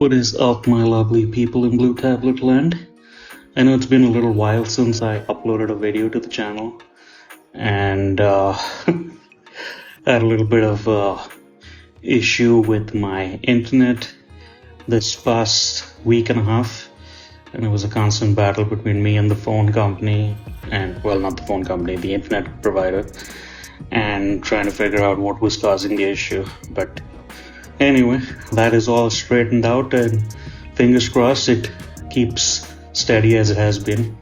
What is up, my lovely people in Blue Tablet Land? I know it's been a little while since I uploaded a video to the channel, and I had a little bit of issue with my internet this past week and a half, and it was a constant battle between me and the phone company, and well, not the phone company, the internet provider, and trying to figure out what was causing the issue. But anyway, that is all straightened out, and fingers crossed it keeps steady as it has been.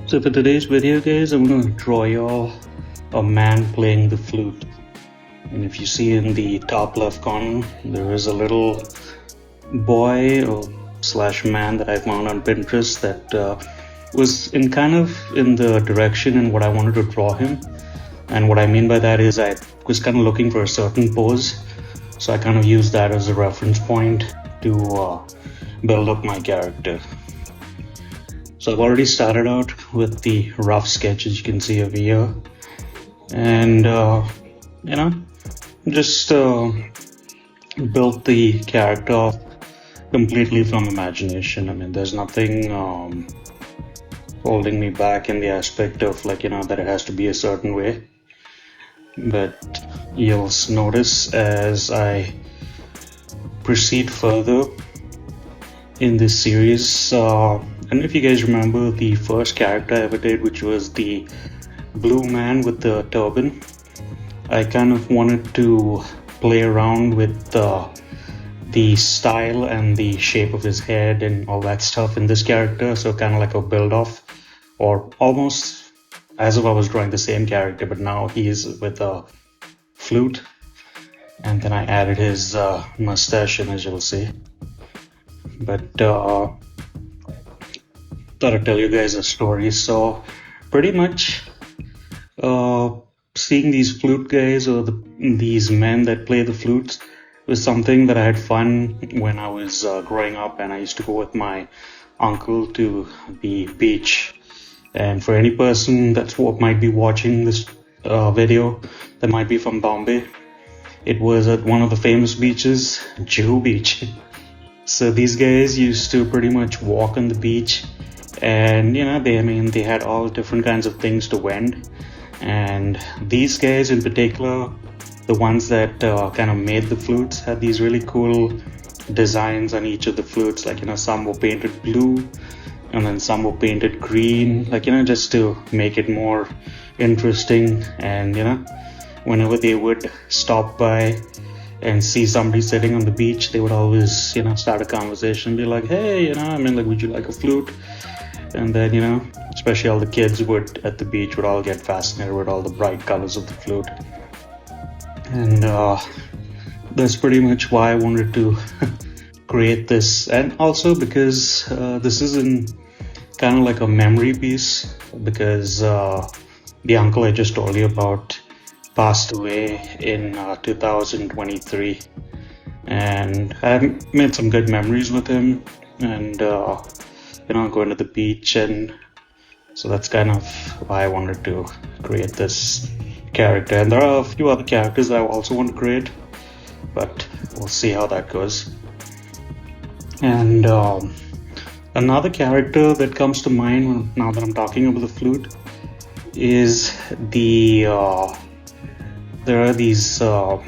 So for today's video, guys, I'm going to draw y'all a man playing the flute. And if you see in the top left corner, there is a little boy or slash man that I found on Pinterest that was in kind of in the direction in what I wanted to draw him. And what I mean by that is I was kind of looking for a certain pose, so I kind of used that as a reference point to build up my character. So I've already started out with the rough sketch, as you can see over here, and just built the character off completely from imagination. I mean, there's nothing holding me back in the aspect of that it has to be a certain way. But you'll notice as I proceed further in this series, I don't know if you guys remember the first character I ever did, which was the blue man with the turban. I kind of wanted to play around with the style and the shape of his head and all that stuff in this character, so kind of like a build off, or almost as if I was drawing the same character, but now he is with a flute, and then I added his mustache in, as you'll see. But thought I'd tell you guys a story. So pretty much seeing these flute guys or these men that play the flutes was something that I had fun when I was growing up, and I used to go with my uncle to the beach. And for any person that's what might be watching this video that might be from Bombay, it was at one of the famous beaches, Juhu Beach. So these guys used to pretty much walk on the beach, and they had all different kinds of things to vend. And these guys in particular, the ones that kind of made the flutes, had these really cool designs on each of the flutes. Some were painted blue, and then some were painted green, just to make it more interesting. And whenever they would stop by and see somebody sitting on the beach, they would always start a conversation, be like, hey, would you like a flute? And then especially all the kids at the beach would all get fascinated with all the bright colors of the flute. And that's pretty much why I wanted to create this. And also because this is in kind of like a memory piece, because the uncle I just told you about passed away in 2023, and I made some good memories with him, and going to the beach, and so that's kind of why I wanted to create this character. And there are a few other characters that I also want to create, but we'll see how that goes. And another character that comes to mind now that I'm talking about the flute is there are these I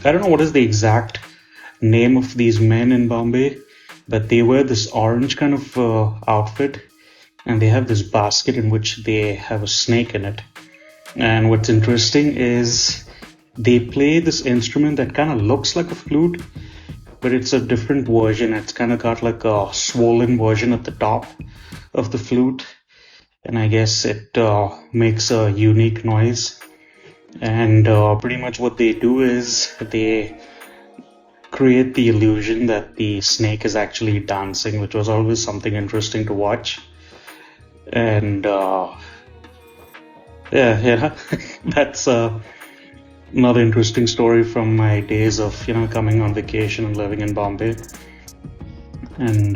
don't know what is the exact name of these men in Bombay, but they wear this orange kind of outfit, and they have this basket in which they have a snake in it. And what's interesting is they play this instrument that kind of looks like a flute, but it's a different version. It's kind of got like a swollen version at the top of the flute, and I guess it makes a unique noise. And pretty much what they do is they create the illusion that the snake is actually dancing, which was always something interesting to watch. And that's another interesting story from my days of coming on vacation and living in Bombay. And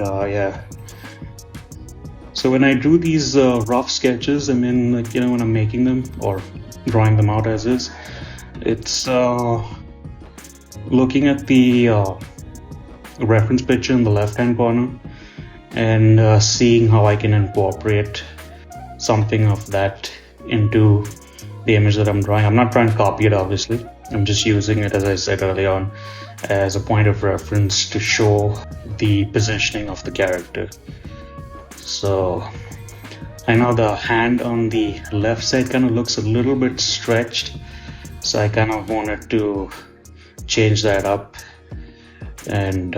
so when I do these rough sketches, when I'm making them or drawing them out as is, it's looking at the reference picture in the left hand corner and seeing how I can incorporate something of that into the image that I'm drawing. I'm not trying to copy it, obviously. I'm just using it, as I said earlier on, as a point of reference to show the positioning of the character. So I know the hand on the left side kind of looks a little bit stretched, so I kind of wanted to change that up. And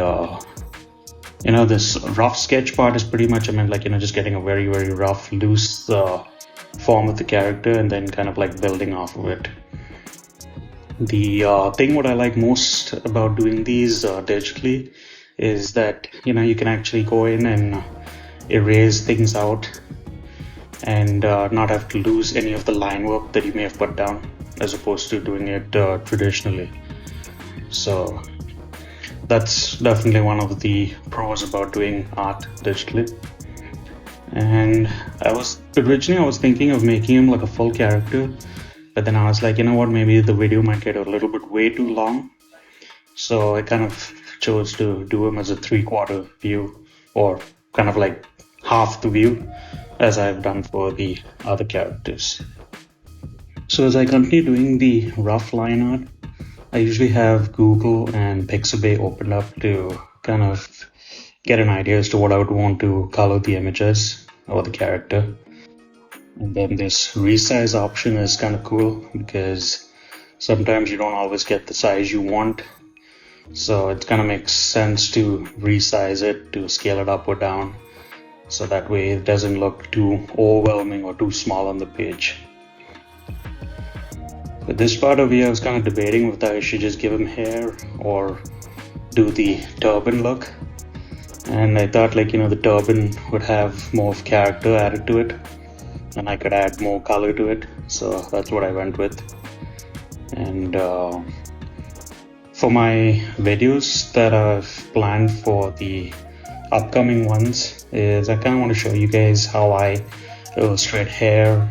this rough sketch part is pretty much, just getting a very, very rough, loose form of the character and then kind of like building off of it. The thing what I like most about doing these digitally is that you can actually go in and erase things out and not have to lose any of the line work that you may have put down, as opposed to doing it traditionally. So that's definitely one of the pros about doing art digitally. And I was thinking of making him like a full character, but then I was like, maybe the video might get a little bit way too long, so I kind of chose to do him as a 3/4 view, or kind of like half the view, as I've done for the other characters. So as I continue doing the rough line art, I usually have Google and Pixabay opened up to kind of get an idea as to what I would want to color the images or the character. And then this resize option is kind of cool because sometimes you don't always get the size you want. So it kind of makes sense to resize it, to scale it up or down, so that way it doesn't look too overwhelming or too small on the page. With this part over here, I was kind of debating whether I should just give him hair or do the turban look. And I thought the turban would have more of character added to it, and I could add more color to it. So that's what I went with. And for my videos that I've planned for the upcoming ones is I kind of want to show you guys how I illustrate hair,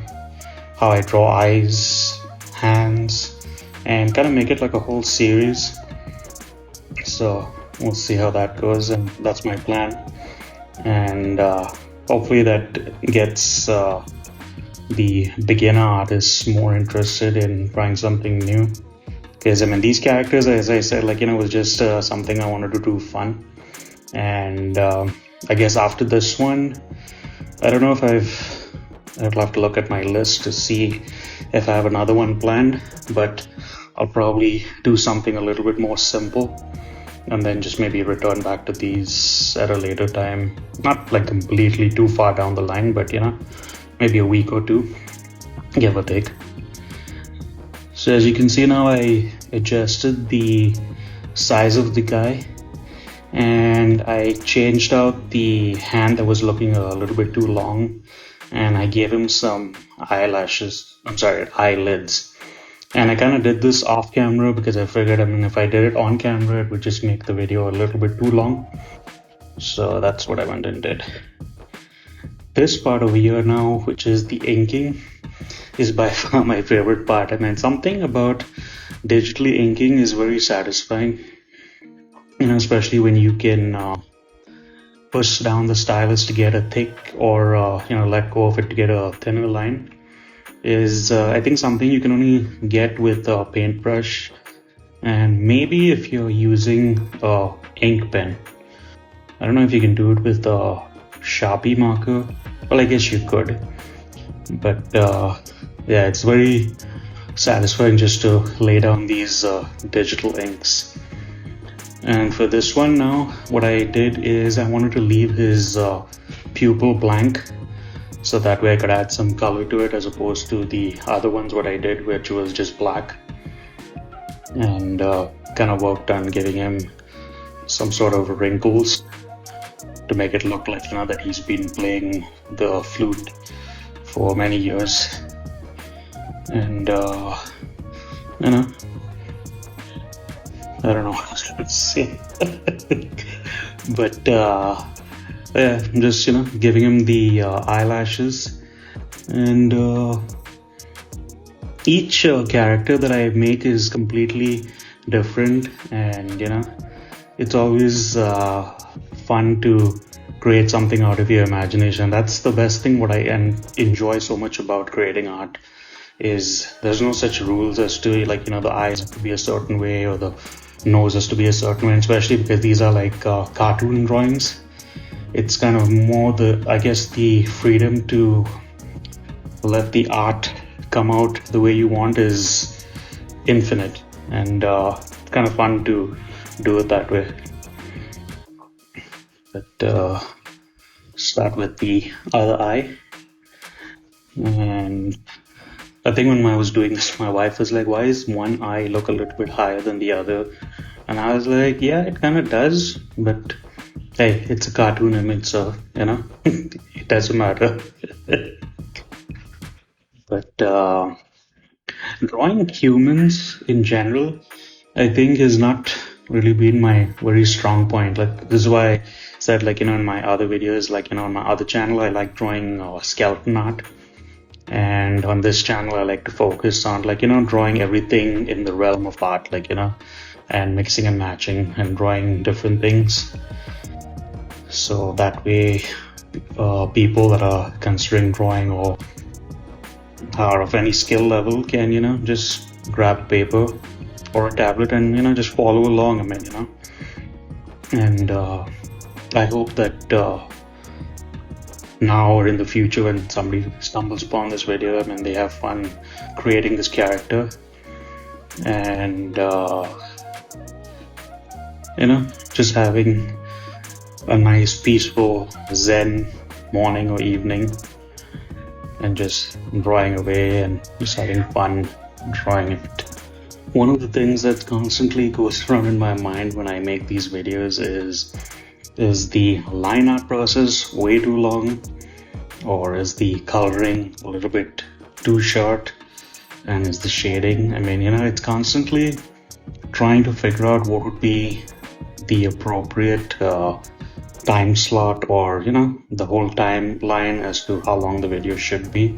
how I draw eyes, hands, and kind of make it like a whole series. So we'll see how that goes, and that's my plan. And hopefully that gets the beginner artists more interested in trying something new, because these characters, as I said, was just something I wanted to do fun. And I guess after this one, I don't know if I'd have to look at my list to see if I have another one planned, but I'll probably do something a little bit more simple and then just maybe return back to these at a later time. Not like completely too far down the line, but maybe a week or two, give or take. So as you can see now, I adjusted the size of the guy and I changed out the hand that was looking a little bit too long, and I gave him some eyelids. And I kind of did this off camera because I figured, if I did it on camera, it would just make the video a little bit too long. So that's what I went and did. This part over here now, which is the inking, is by far my favorite part. Something about digitally inking is very satisfying, especially when you can push down the stylus to get a thick, or let go of it to get a thinner line, is I think something you can only get with a paintbrush, and maybe if you're using a ink pen. I don't know if you can do it with a Sharpie marker. Well, I guess you could, but yeah, it's very satisfying just to lay down these digital inks. And for this one now, what I did is I wanted to leave his pupil blank, so that way I could add some color to it, as opposed to the other ones what I did, which was just black. And kind of worked on giving him some sort of wrinkles to make it look like that he's been playing the flute for many years. And I don't know what I was going to say. But yeah, I'm just giving him the eyelashes. And each character that I make is completely different, and it's always fun to create something out of your imagination. That's the best thing what I enjoy so much about creating art, is there's no such rules as to, like, the eyes have to be a certain way or the nose has to be a certain way, especially because these are like cartoon drawings. It's kind of more the freedom to let the art come out the way you want is infinite, and it's kind of fun to do it that way. But start with the other eye. And I think when I was doing this, my wife was like, why is one eye look a little bit higher than the other? And I was like, yeah, it kind of does, but hey, it's a cartoon image, so it doesn't matter. But drawing humans in general, I think, has not really been my very strong point. Like, this is why I said, like, in my other videos, like, on my other channel, I like drawing skeleton art. And on this channel, I like to focus on, like, drawing everything in the realm of art, like, and mixing and matching and drawing different things. So that way, people that are considering drawing or are of any skill level can, just grab paper or a tablet and, just follow along. And I hope that now or in the future, when somebody stumbles upon this video, they have fun creating this character, and just having a nice peaceful zen morning or evening and just drawing away and just having fun drawing it. One of the things that constantly goes around in my mind when I make these videos is the line art process way too long, or is the coloring a little bit too short, and is the shading, it's constantly trying to figure out what would be the appropriate time slot, or the whole timeline as to how long the video should be.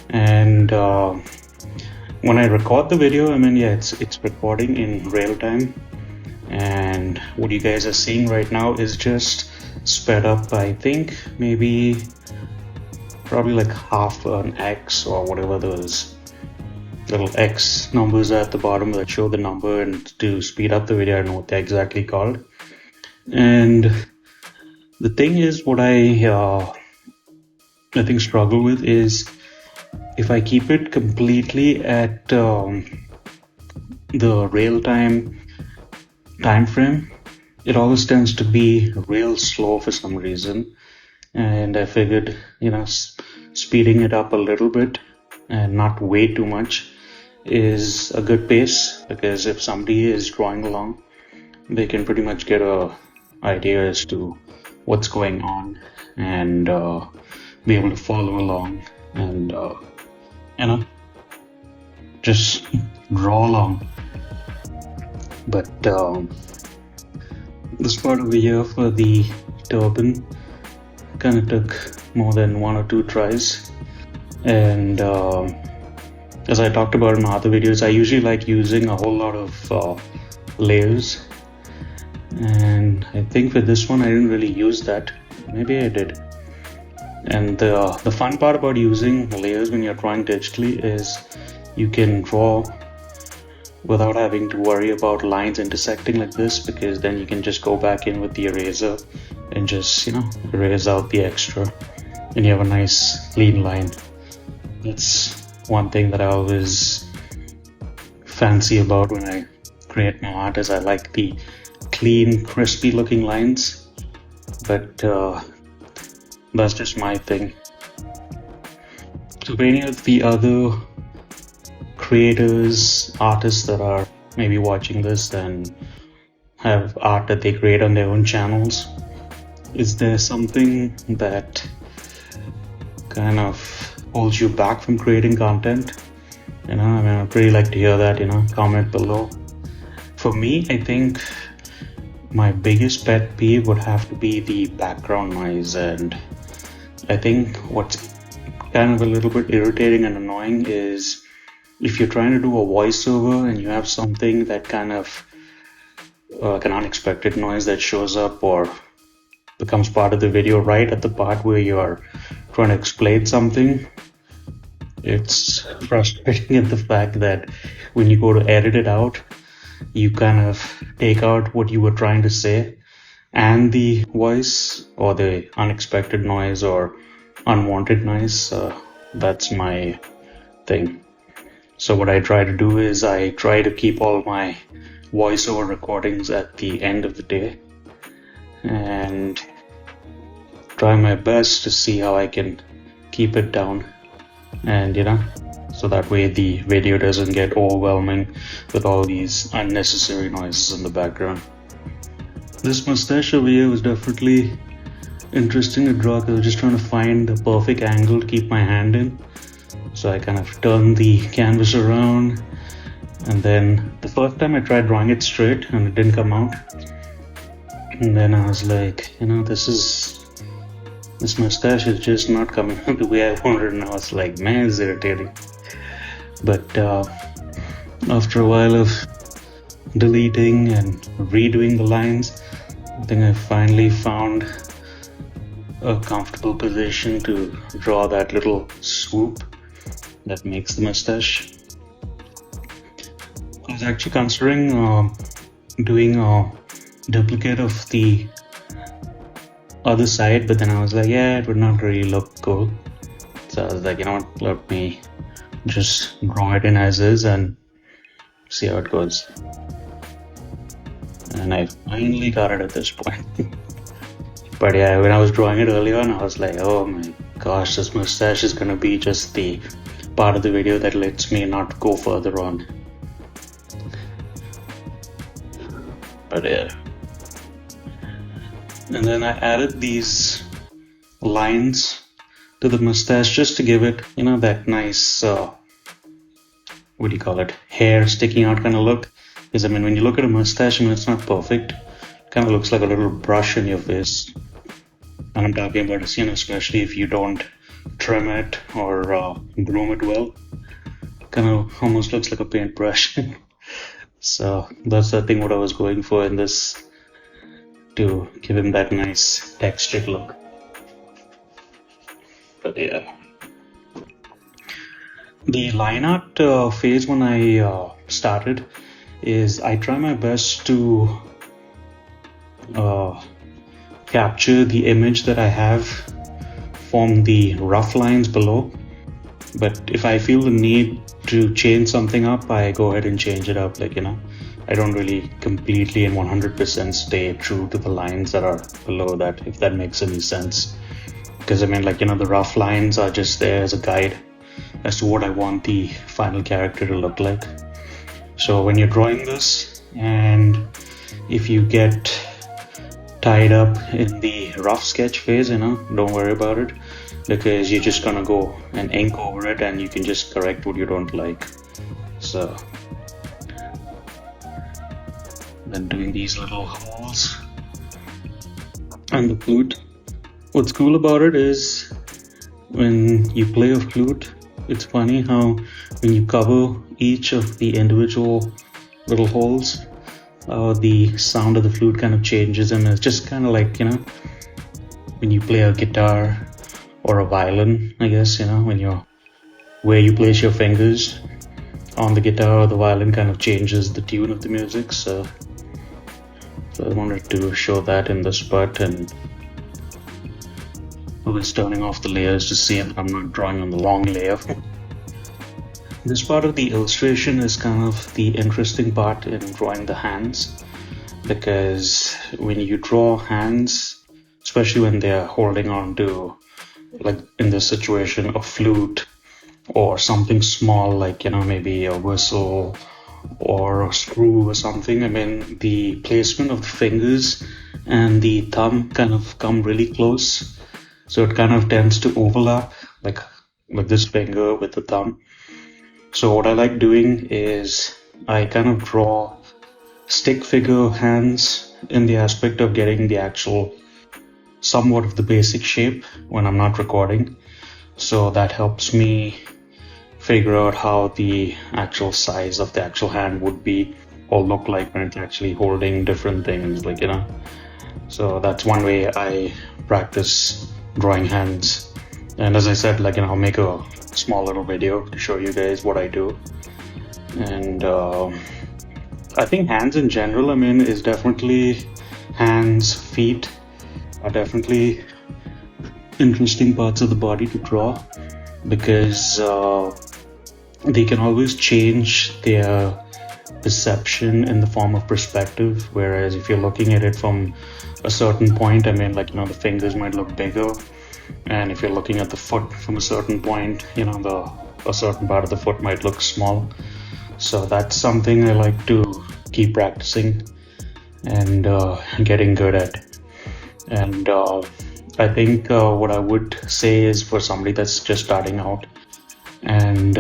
And when I record the video, it's recording in real time, and what you guys are seeing right now is just sped up, I think maybe probably like half an X, or whatever those little X numbers are at the bottom that show the number, and to speed up the video, I don't know what they're exactly called. And the thing is, what I think struggle with is, if I keep it completely at the real time frame, it always tends to be real slow for some reason. And I figured, speeding it up a little bit and not way too much is a good pace, because if somebody is drawing along, they can pretty much get a idea as to what's going on, and be able to follow along and just draw along. But this part over here for the turban kind of took more than 1 or 2 tries, and as I talked about in my other videos, I usually like using a whole lot of layers, and I think for this one I didn't really use that. Maybe I did. And the fun part about using layers when you're drawing digitally is you can draw without having to worry about lines intersecting like this, because then you can just go back in with the eraser and just erase out the extra, and you have a nice clean line. That's one thing that I always fancy about when I create my art, is I like the clean, crispy looking lines. But that's just my thing. So for any of the other creators, artists that are maybe watching this and have art that they create on their own channels, is there something that kind of holds you back from creating content? I'd really like to hear that. Comment below. For me, I think my biggest pet peeve would have to be the background noise, and I think what's kind of a little bit irritating and annoying is if you're trying to do a voiceover and you have something that kind of like an unexpected noise that shows up or becomes part of the video right at the part where you're trying to explain something. It's frustrating in the fact that when you go to edit it out, you kind of take out what you were trying to say and the voice or the unexpected noise or unwanted noise. That's my thing. So what I try to do is I try to keep all my voiceover recordings at the end of the day and try my best to see how I can keep it down, and so that way the video doesn't get overwhelming with all these unnecessary noises in the background. This mustache over here was definitely interesting to draw because I was just trying to find the perfect angle to keep my hand in. So I kind of turned the canvas around, and then the first time I tried drawing it straight and it didn't come out. And then I was like, this mustache is just not coming out the way I wanted, and I was like, man, it's irritating. But after a while of deleting and redoing the lines, I think I finally found a comfortable position to draw that little swoop that makes the mustache. I was actually considering doing a duplicate of the other side, but then I was like, yeah, it would not really look cool. So I was like, what, let me just draw it in as is and see how it goes. And I finally got it at this point. But yeah, when I was drawing it earlier on, I was like, oh my gosh, this mustache is gonna be just the part of the video that lets me not go further on. But yeah. And then I added these lines to the mustache just to give it, that nice, hair sticking out kind of look. Because when you look at a mustache, it's not perfect. It kind of looks like a little brush in your face. And I'm talking about, especially if you don't trim it or groom it well. Kind of almost looks like a paintbrush. So that's I think what I was going for in this, to give him that nice textured look. But yeah. The line art phase when I started is I try my best to capture the image that I have from the rough lines below. But if I feel the need to change something up, I go ahead and change it up. I don't really completely and 100% stay true to the lines that are below that, if that makes any sense. Because the rough lines are just there as a guide as to what I want the final character to look like. So when you're drawing this, and if you get tied up in the rough sketch phase, don't worry about it, because you're just gonna go and ink over it and you can just correct what you don't like. So then doing these little holes and the flute. What's cool about it is when you play a flute, it's funny how when you cover each of the individual little holes, the sound of the flute kind of changes, and it's just kind of like, when you play a guitar or a violin, I guess, where you place your fingers on the guitar or the violin kind of changes the tune of the music. So I wanted to show that in this part, and I was turning off the layers to see that I'm not drawing on the long layer. This part of the illustration is kind of the interesting part in drawing the hands, because when you draw hands, especially when they're holding on to, like in this situation, a flute or something small, like maybe a whistle or a screw or something, the placement of the fingers and the thumb kind of come really close, so it kind of tends to overlap, like with this finger with the thumb. So what I like doing is I kind of draw stick figure hands in the aspect of getting the actual somewhat of the basic shape when I'm not recording. So that helps me figure out how the actual size of the actual hand would be or look like when it's actually holding different things, like, you know. So that's one way I practice drawing hands. And as I said, like, you know, I'll make a small little video to show you guys what I do. And I think hands in general, I mean, is definitely hands, feet are definitely interesting parts of the body to draw, because they can always change their perception in the form of perspective. Whereas if you're looking at it from a certain point, I mean, like, you know, the fingers might look bigger, and if you're looking at the foot from a certain point, you know, a certain part of the foot might look small. So that's something I like to keep practicing and getting good at. And I think what I would say is, for somebody that's just starting out and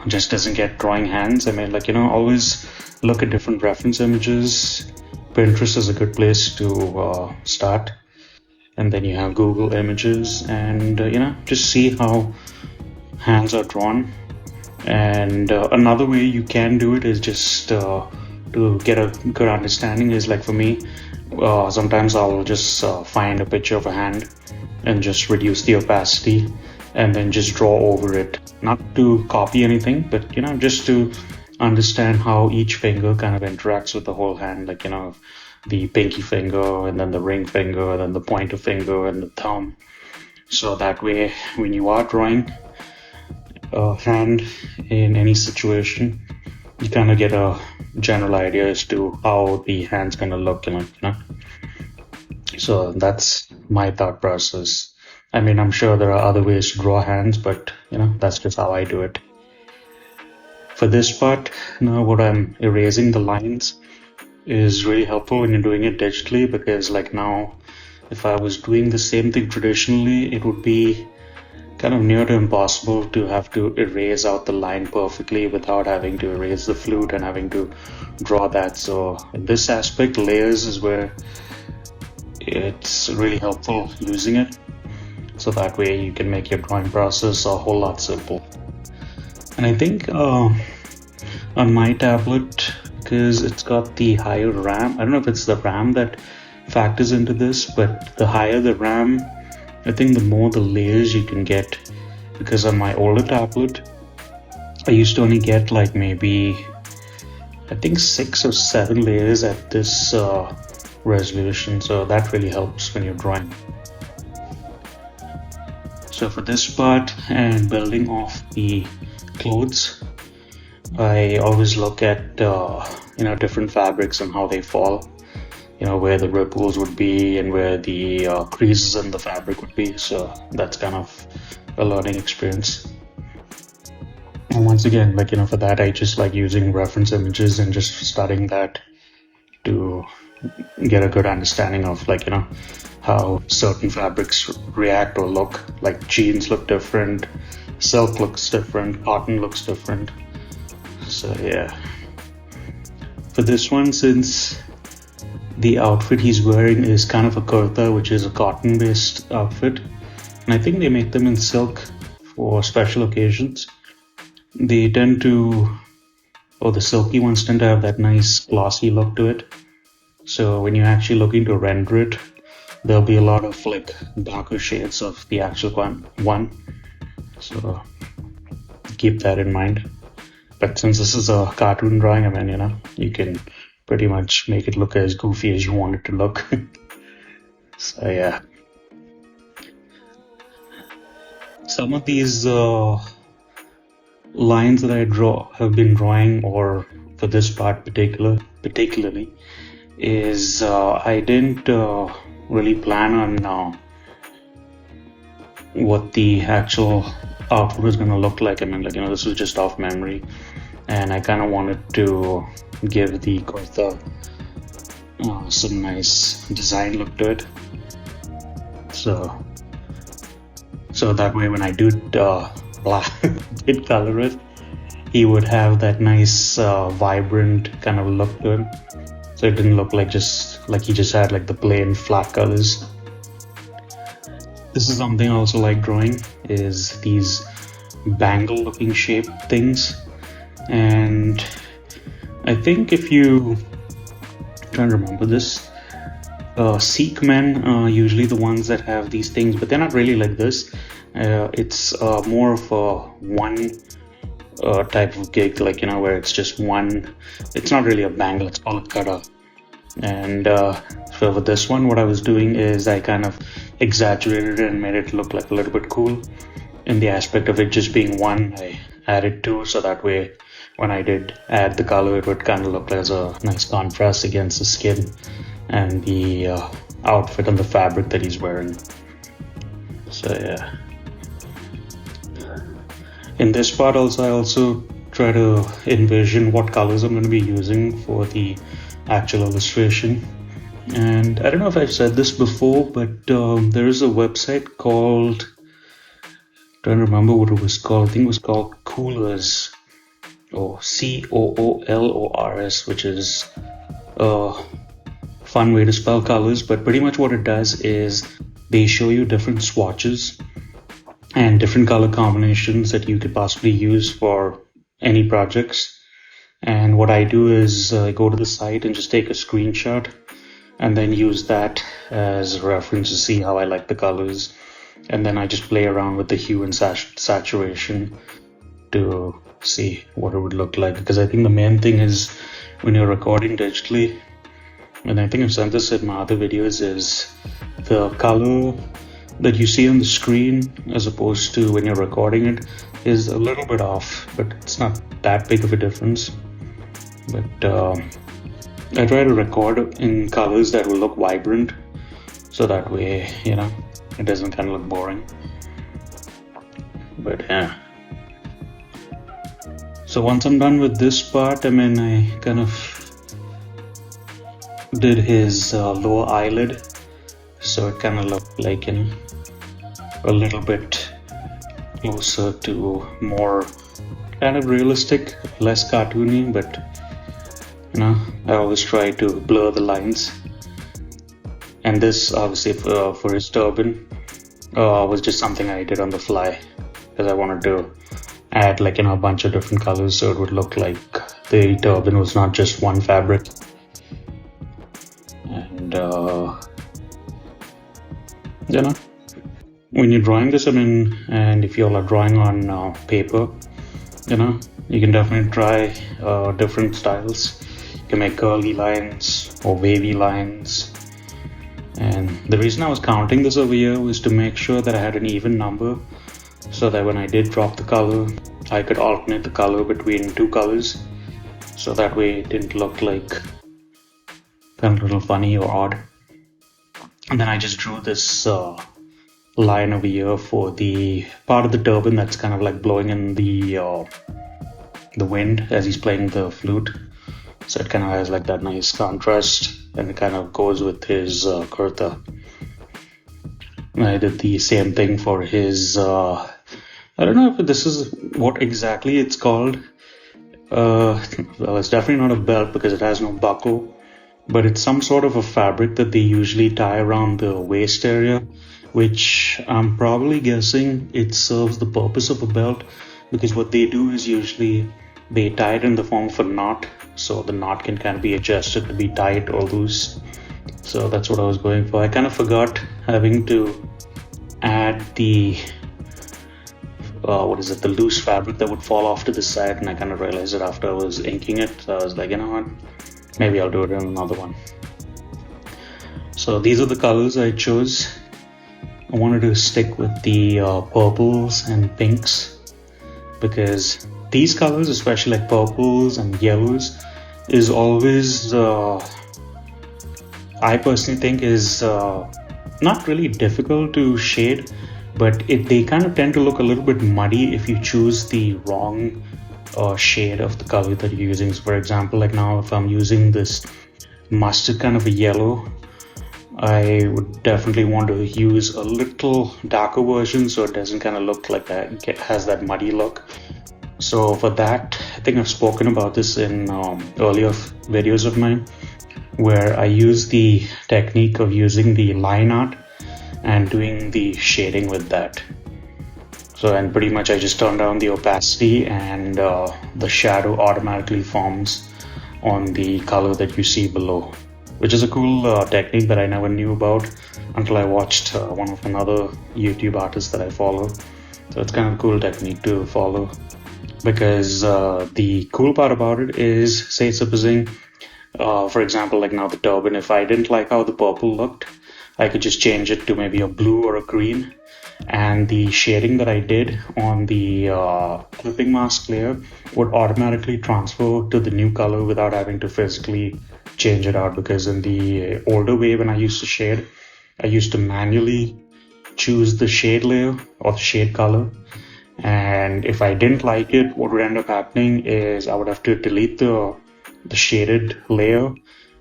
just doesn't get drawing hands, I mean, like, you know, always look at different reference images. Pinterest is a good place to start. And then you have Google Images, and you know, just see how hands are drawn. And another way you can do it is just to get a good understanding is, like, for me, sometimes I'll just find a picture of a hand and just reduce the opacity and then just draw over it. Not to copy anything, but, you know, just to understand how each finger kind of interacts with the whole hand, like, you know, the pinky finger and then the ring finger and then the pointer finger and the thumb. So that way, when you are drawing a hand in any situation, you kind of get a general idea as to how the hand's gonna look, you know. So that's my thought process. I mean, I'm sure there are other ways to draw hands, but, you know, that's just how I do it. For this part, now what I'm erasing the lines is really helpful when you're doing it digitally, because, like, now if I was doing the same thing traditionally, it would be kind of near to impossible to have to erase out the line perfectly without having to erase the flute and having to draw that. So in this aspect, layers is where it's really helpful using it. So that way you can make your drawing process a whole lot simple. And I think on my tablet, because it's got the higher RAM, I don't know if it's the RAM that factors into this, but the higher the RAM, I think the more the layers you can get. Because on my older tablet, I used to only get like maybe, I think 6 or 7 layers at this resolution, so that really helps when you're drawing. So for this part and building off the clothes, I always look at you know, different fabrics and how they fall, you know, where the ripples would be and where the creases in the fabric would be. So that's kind of a learning experience. And once again, like, you know, for that, I just like using reference images and just studying that to get a good understanding of, like, you know, how certain fabrics react or look. Like jeans look different, silk looks different, cotton looks different. So yeah, for this one, since the outfit he's wearing is kind of a kurta, which is a cotton based outfit, and I think they make them in silk for special occasions, they tend to, or the silky ones tend to have that nice glossy look to it. So when you're actually looking to render it, there'll be a lot of like darker shades of the actual one. So keep that in mind. But since this is a cartoon drawing, I mean, you know, you can pretty much make it look as goofy as you want it to look. So yeah. Some of these lines that I have been drawing, or for this part particularly, is I didn't really plan on what the actual outfit was going to look like. I mean, like, you know, this was just off memory, and I kind of wanted to give the kurta some nice design look to it. So that way when I did color it, he would have that nice vibrant kind of look to him. So it didn't look like he just had like the plain flat colors. This is something I also like drawing, is these bangle looking shape things. And I think if you trying to remember this, Sikh men are usually the ones that have these things, but they're not really like this. It's more of a one type of gig, like, where it's just one. It's not really a bangle, it's called a kada. And so for this one, what I was doing is I kind of exaggerated it and made it look like a little bit cool. In the aspect of it just being one, I added two, so that way when I did add the color, it would kind of look as a nice contrast against the skin and the outfit and the fabric that he's wearing. So yeah. In this part also, I also try to envision what colors I'm going to be using for the actual illustration. And I don't know if I've said this before, but there is a website called, I'm trying to remember what it was called. I think it was called Coolors, or Coolors, which is a fun way to spell colors. But pretty much what it does is they show you different swatches and different color combinations that you could possibly use for any projects. And what I do is I go to the site and just take a screenshot and then use that as a reference to see how I like the colors. And then I just play around with the hue and saturation to see what it would look like. Because I think the main thing is when you're recording digitally, and I think I've said this in my other videos, is the color that you see on the screen as opposed to when you're recording it is a little bit off, but it's not that big of a difference. But I try to record in colors that will look vibrant, so that way, it doesn't kind of look boring. But yeah. So once I'm done with this part, I kind of did his lower eyelid, so it kind of looked like a little bit closer to more kind of realistic, less cartoony, but I always try to blur the lines. And this obviously for his turban was just something I did on the fly, because I wanted to add a bunch of different colors, so it would look like the turban was not just one fabric. And when you're drawing this, and if you all are drawing on paper, you can definitely try different styles. You can make curly lines or wavy lines. And the reason I was counting this over here was to make sure that I had an even number, so that when I did drop the color, I could alternate the color between two colors, so that way it didn't look like kind of a little funny or odd. And then I just drew this line over here for the part of the turban that's kind of like blowing in the wind as he's playing the flute. So it kind of has like that nice contrast, and it kind of goes with his kurta. I did the same thing for his, I don't know if this is what exactly it's called. Well, it's definitely not a belt because it has no buckle, but it's some sort of a fabric that they usually tie around the waist area, which I'm probably guessing it serves the purpose of a belt, because what they do is usually they tie it in the form of a knot, so the knot can kind of be adjusted to be tight or loose. So that's what I was going for. I kind of forgot having to add the the loose fabric that would fall off to the side, and I kind of realized it after I was inking it. So I was like, what, maybe I'll do it in another one. So these are the colors I chose. I wanted to stick with the purples and pinks, because these colors, especially like purples and yellows, is always I personally think is not really difficult to shade, but they kind of tend to look a little bit muddy if you choose the wrong shade of the color that you're using. So for example, like now if I'm using this mustard kind of a yellow, I would definitely want to use a little darker version so it doesn't kind of look like that, has that muddy look. So for that, I think I've spoken about this in earlier videos of mine, where I use the technique of using the line art and doing the shading with that. So, and pretty much I just turn down the opacity, and the shadow automatically forms on the color that you see below, which is a cool technique that I never knew about until I watched one of another YouTube artists that I follow. So it's kind of a cool technique to follow, because the cool part about it is, say supposing, for example, like now the turban, if I didn't like how the purple looked, I could just change it to maybe a blue or a green, and the shading that I did on the clipping mask layer would automatically transfer to the new color without having to physically change it out. Because in the older way, when I used to shade, I used to manually choose the shade layer or the shade color, and if I didn't like it, what would end up happening is I would have to delete the shaded layer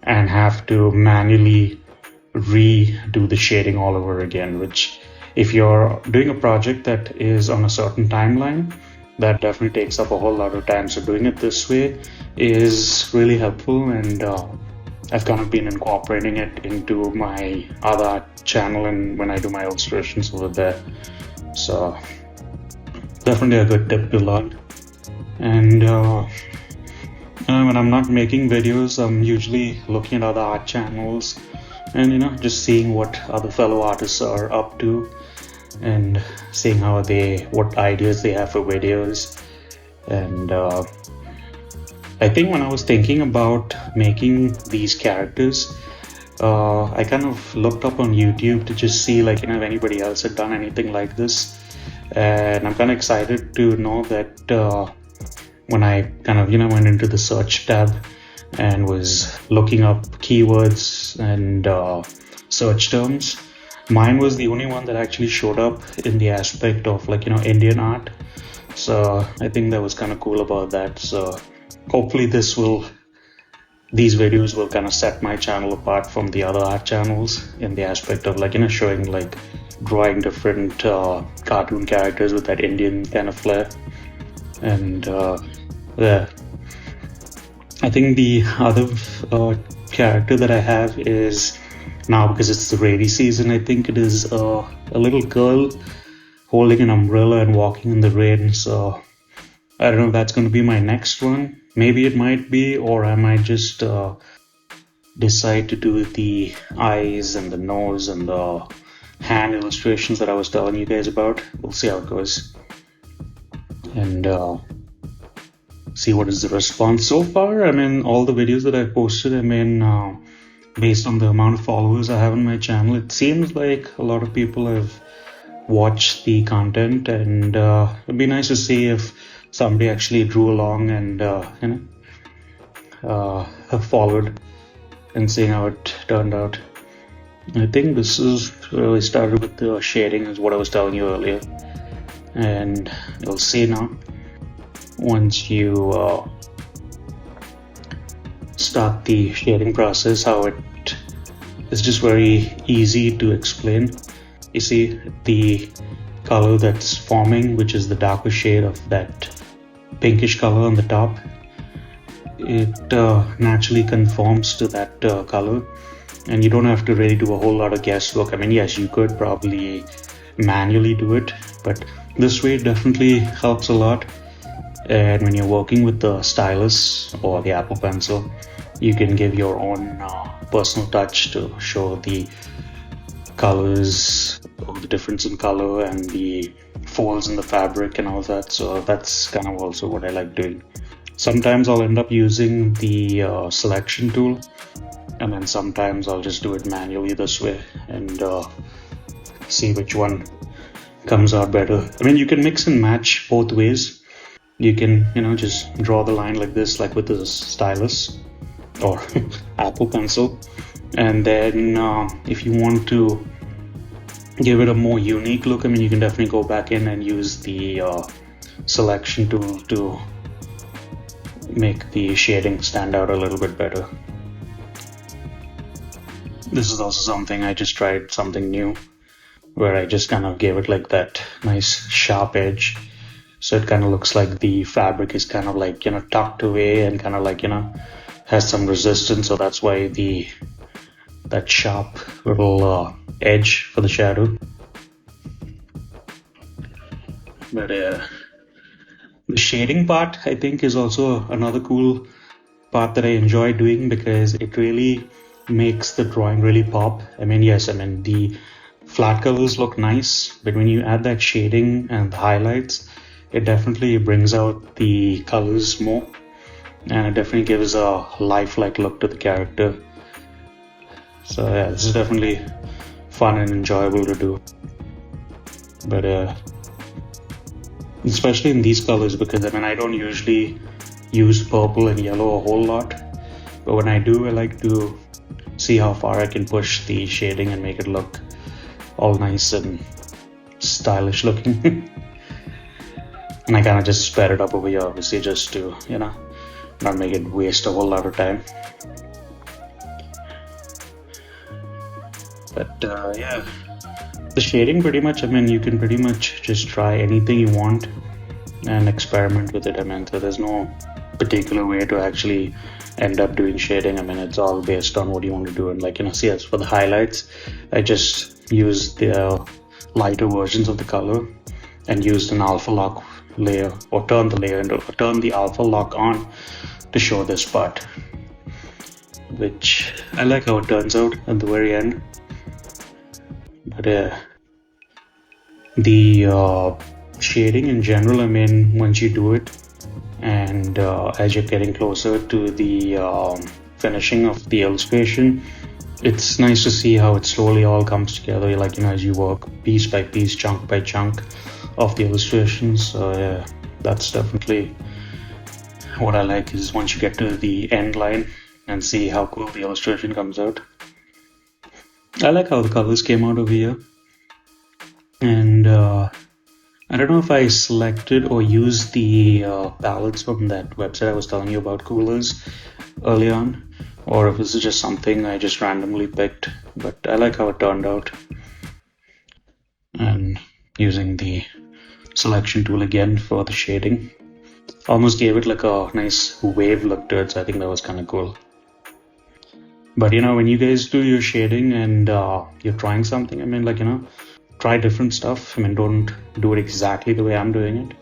and have to manually redo the shading all over again, which, if you're doing a project that is on a certain timeline, that definitely takes up a whole lot of time. So doing it this way is really helpful, and I've kind of been incorporating it into my other art channel and when I do my illustrations over there. So definitely a good tip to learn. And when I'm not making videos, I'm usually looking at other art channels and just seeing what other fellow artists are up to and seeing what ideas they have for videos. And I think when I was thinking about making these characters, I kind of looked up on YouTube to just see if anybody else had done anything like this. And I'm kind of excited to know that when I kind of went into the search tab and was looking up keywords and search terms, mine was the only one that actually showed up in the aspect of Indian art. So I think that was kind of cool about that. So hopefully these videos will kind of set my channel apart from the other art channels in the aspect of showing drawing different cartoon characters with that Indian kind of flair. And yeah, I think the other character that I have is, now because it's the rainy season, I think it is a little girl holding an umbrella and walking in the rain. So I don't know if that's going to be my next one. Maybe it might be, or I might just decide to do the eyes and the nose and the hand illustrations that I was telling you guys about. We'll see how it goes, and see what is the response so far. I mean, all the videos that I've posted, based on the amount of followers I have on my channel, it seems like a lot of people have watched the content, and it'd be nice to see if somebody actually drew along and have followed and seeing how it turned out. I think this is really started with the shading, is what I was telling you earlier, and you'll see now once you start the shading process how it is just very easy to explain. You see the color that's forming, which is the darker shade of that pinkish color on the top, it naturally conforms to that color, and you don't have to really do a whole lot of guesswork. I mean, yes, you could probably manually do it, but this way it definitely helps a lot. And when you're working with the stylus or the Apple Pencil, you can give your own personal touch to show the colors, or the difference in color and the folds in the fabric and all that. So that's kind of also what I like doing. Sometimes I'll end up using the selection tool, and then sometimes I'll just do it manually this way and see which one comes out better. I mean, you can mix and match both ways. You can just draw the line like this, like with the stylus or Apple Pencil, and then if you want to give it a more unique look, I mean, you can definitely go back in and use the selection tool to make the shading stand out a little bit better. This is also something I just tried, something new, where I just kind of gave it like that nice sharp edge, so it kind of looks like the fabric is kind of tucked away and kind of has some resistance. So that's why that sharp little edge for the shadow. But the shading part, I think, is also another cool part that I enjoy doing because it really makes the drawing really pop. I mean, yes, I mean the flat colors look nice, but when you add that shading and the highlights, it definitely brings out the colors more, and it definitely gives a lifelike look to the character. So yeah, this is definitely fun and enjoyable to do. But especially in these colors, because I mean I don't usually use purple and yellow a whole lot, but when I do, I like to see how far I can push the shading and make it look all nice and stylish looking. And I kind of just sped it up over here, obviously, just to, you know, not make it waste a whole lot of time. But yeah, the shading pretty much, I mean, you can pretty much just try anything you want and experiment with it. I mean, so there's no particular way to actually end up doing shading. I mean, it's all based on what you want to do. And like, you know, see, as for the highlights, I just used the lighter versions of the color and used an alpha lock layer, or turn the alpha lock on to show this part, which I like how it turns out at the very end. But the shading in general, I mean, once you do it and as you're getting closer to the finishing of the illustration, it's nice to see how it slowly all comes together, like, you know, as you work piece by piece, chunk by chunk of the illustrations. So yeah, that's definitely what I like, is once you get to the end line and see how cool the illustration comes out. I like how the colors came out over here, and I don't know if I selected or used the palettes from that website I was telling you about, Coolers, early on, or if this is just something I just randomly picked, but I like how it turned out. And using the selection tool again for the shading, almost gave it like a nice wave look to it, so I think that was kind of cool. But you know, when you guys do your shading and you're trying something, I mean, like, you know, try different stuff. I mean, don't do it exactly the way I'm doing it,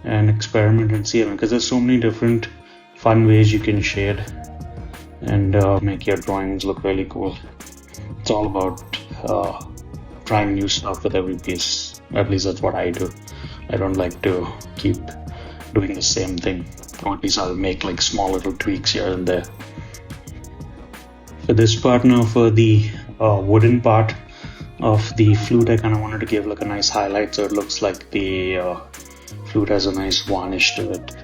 and experiment and see. I mean, because there's so many different fun ways you can shade and make your drawings look really cool. It's all about trying new stuff with every piece. At least that's what I do. I don't like to keep doing the same thing, or at least I'll make like small little tweaks here and there. For this part now, for the wooden part of the flute, I kind of wanted to give like a nice highlight, so it looks like the flute has a nice varnish to it.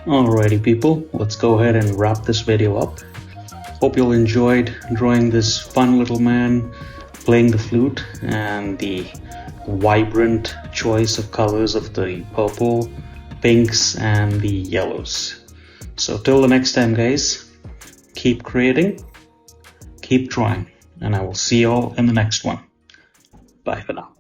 Alrighty people, let's go ahead and wrap this video up. Hope you all enjoyed drawing this fun little man playing the flute, and the vibrant choice of colors of the purple, pinks, and the yellows. So till the next time guys, keep creating, keep drawing, and I will see you all in the next one. Bye for now.